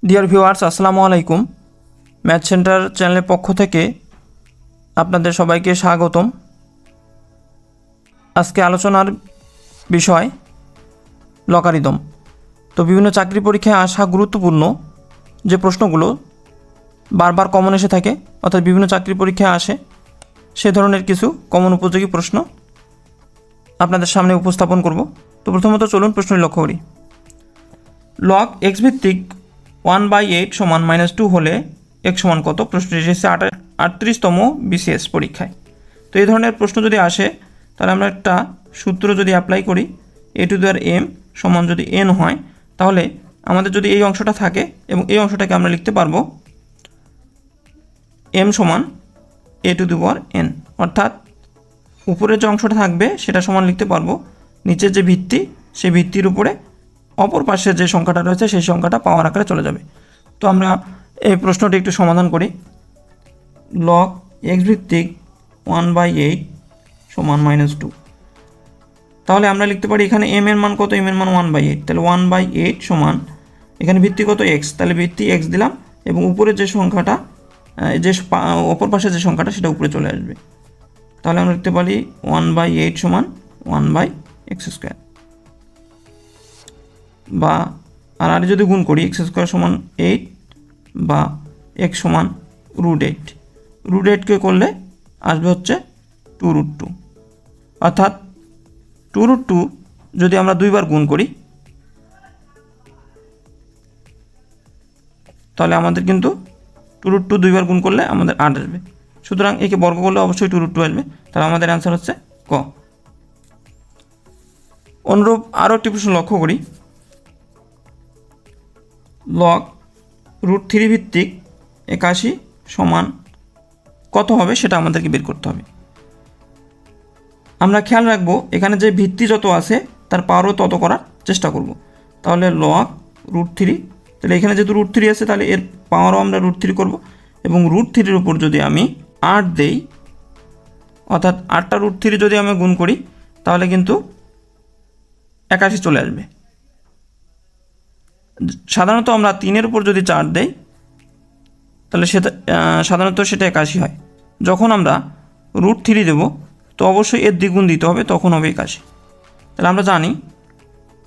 Dear viewers, আসসালামু আলাইকুম। Math centre চ্যানেলের পক্ষ থেকে আপনাদের সবাইকে স্বাগতম। আজকে আলোচনার বিষয় লগারিদম। তো বিভিন্ন চাকরি পরীক্ষায় আসা গুরুত্বপূর্ণ যে প্রশ্নগুলো বারবার কমন এসে থাকে, অর্থাৎ বিভিন্ন চাকরি পরীক্ষায় আসে, সে ধরনের কিছু কমন উপযোগী প্রশ্ন আপনাদের সামনে উপস্থাপন করব। তো প্রথমত চলুন প্রশ্নটি লক্ষ্য করি। লগ এক্স ভিত্তিক 1/8 সমান -2 হলে x সমান কত? প্রশ্নটি এসেছে 38তম BCS পরীক্ষায়। তো এই ধরনের প্রশ্ন যদি আসে তাহলে আমরা একটা সূত্র যদি অ্যাপ্লাই করি, a⁴m সমান যদি n হয়, তাহলে আমাদের যদি এই অংশটা থাকে এবং এই অংশটাকে আমরা লিখতে পারবো m সমান a⁴n, অর্থাৎ উপরের যে অংশটা থাকবে সেটা সমান লিখতে পারবো নিচের যে ভিত্তি, সেই ভিত্তির উপরে অপর পাশে যে সংখ্যাটা রয়েছে সেই সংখ্যাটা পাওয়ার আকারে চলে যাবে। তো আমরা এই প্রশ্নটি একটু সমাধান করি। লগ এক্স ভিত্তিক 1/8 সমান -2, তাহলে আমরা লিখতে পারি এখানে m এর মান কত? m এর মান 1/8, তাহলে 1/8 সমান এখানে ভিত্তি কত? x, তাহলে ভিত্তি x দিলাম এবং উপরের যে সংখ্যাটা, যে অপর পাশে যে সংখ্যাটা সেটা উপরে চলে আসবে। তাহলে আমরা লিখতে পারি 1/8 সমান 1/x², বা আর যদি গুণ করি x² সমান 8 বা x সমান √8, √8কে করলে আসবে হচ্ছে 2√2, অর্থাৎ 2√2 যদি আমরা দুইবার গুণ করি তাহলে আমাদের কিন্তু 2√2 দুইবার গুণ করলে আমাদের 8 আসবে। সুতরাং একে বর্গ করলে অবশ্যই 2√2 আসবে। তাহলে আমাদের অ্যান্সার হচ্ছে ক। অনুরূপ আরও একটি প্রশ্ন লক্ষ্য করি। লগ √3 ভিত্তিক 81 সমান কত হবে সেটা আমাদেরকে বের করতে হবে। আমরা খেয়াল রাখবো এখানে যে ভিত্তি যত আছে তার পাওয়ারও তত করার চেষ্টা করব। তাহলে লগ √3, তাহলে এখানে যেহেতু √3 আছে তাহলে এর পাওয়ারও আমরা √3 করব, এবং √3-এর উপর যদি আমি 8 দেই, অর্থাৎ 8টা √3 যদি আমি গুণ করি তাহলে কিন্তু 81 চলে আসবে। সাধারণত আমরা 3-এর উপর যদি 4 দেই তাহলে সেটা সাধারণত সেটা 81 হয়। যখন আমরা √3 দেব তো অবশ্যই এর দ্বিগুণ দিতে হবে, তখন হবে 81। তাহলে আমরা জানি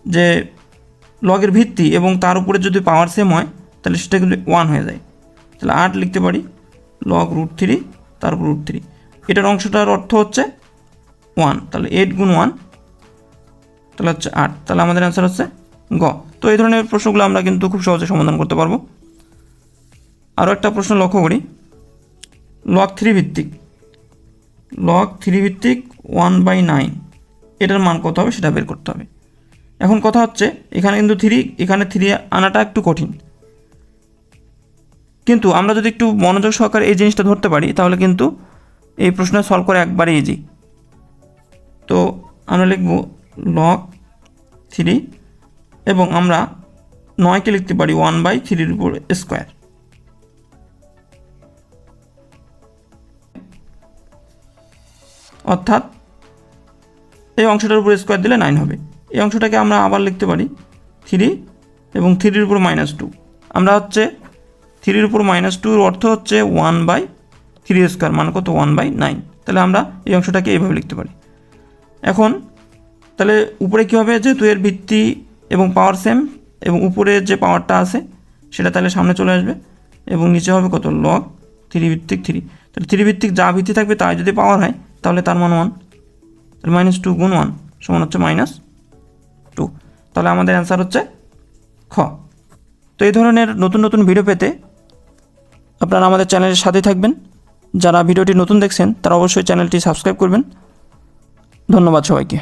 যে লগের ভিত্তি এবং তার উপরে যদি পাওয়ার সেম হয় তাহলে সেটা কিন্তু 1 হয়ে যায়। তাহলে 8 লিখতে পারি লগ √3 তার উপর √3, এটার অংশটার অর্থ হচ্ছে 1, তাহলে 8 গুণ 1 তাহলে হচ্ছে 8, তাহলে আমাদের অ্যান্সার হচ্ছে গ। তো এই ধরনের প্রশ্নগুলো আমরা কিন্তু খুব সহজে সমাধান করতে পারবো। আরও একটা প্রশ্ন লক্ষ্য করি। লগ 3 ভিত্তিক 1/9 এটার মান কত হবে সেটা বের করতে হবে। এখন কথা হচ্ছে এখানে কিন্তু 3, এখানে 3 আনাটা একটু কঠিন, কিন্তু আমরা যদি একটু মনোযোগ সহকারে এই জিনিসটা ধরতে পারি তাহলে কিন্তু এই প্রশ্ন সলভ করা একবারে ইজি। তো আমরা লিখব লগ 3 এবং আমরা 9কে লিখতে পারি 1/3-এর উপর স্কোয়ার, অর্থাৎ এই অংশটার উপর স্কোয়ার দিলে 9 হবে। এই অংশটাকে আমরা আবার লিখতে পারি 3 এবং 3-এর উপর -2। আমরা হচ্ছে 3-এর উপর -2-এর অর্থ হচ্ছে 1/3² মানে কত? 1/9। তাহলে আমরা এই অংশটাকে এইভাবে লিখতে পারি। এখন তাহলে উপরে কী হবে? যেহেতু এর ভিত্তি এবং পাওয়ার সেম এবং উপরে যে পাওয়ারটা আছে সেটা তাহলে সামনে চলে আসবে, এবং নিচে হবে কত? লগ 3 ভিত্তিক 3। তাহলে 3 ভিত্তিক যা ভিত্তি থাকবে তাই যদি পাওয়ার হয় তাহলে তার মান 1, তাহলে -2 গুণ 1 সমান হচ্ছে -2। তাহলে আমাদের অ্যান্সার হচ্ছে খ। তো এই ধরনের নতুন নতুন ভিডিও পেতে আপনারা আমাদের চ্যানেলের সাথে থাকবেন। যারা ভিডিওটি নতুন দেখছেন তারা অবশ্যই চ্যানেলটি সাবস্ক্রাইব করবেন। ধন্যবাদ সবাইকে।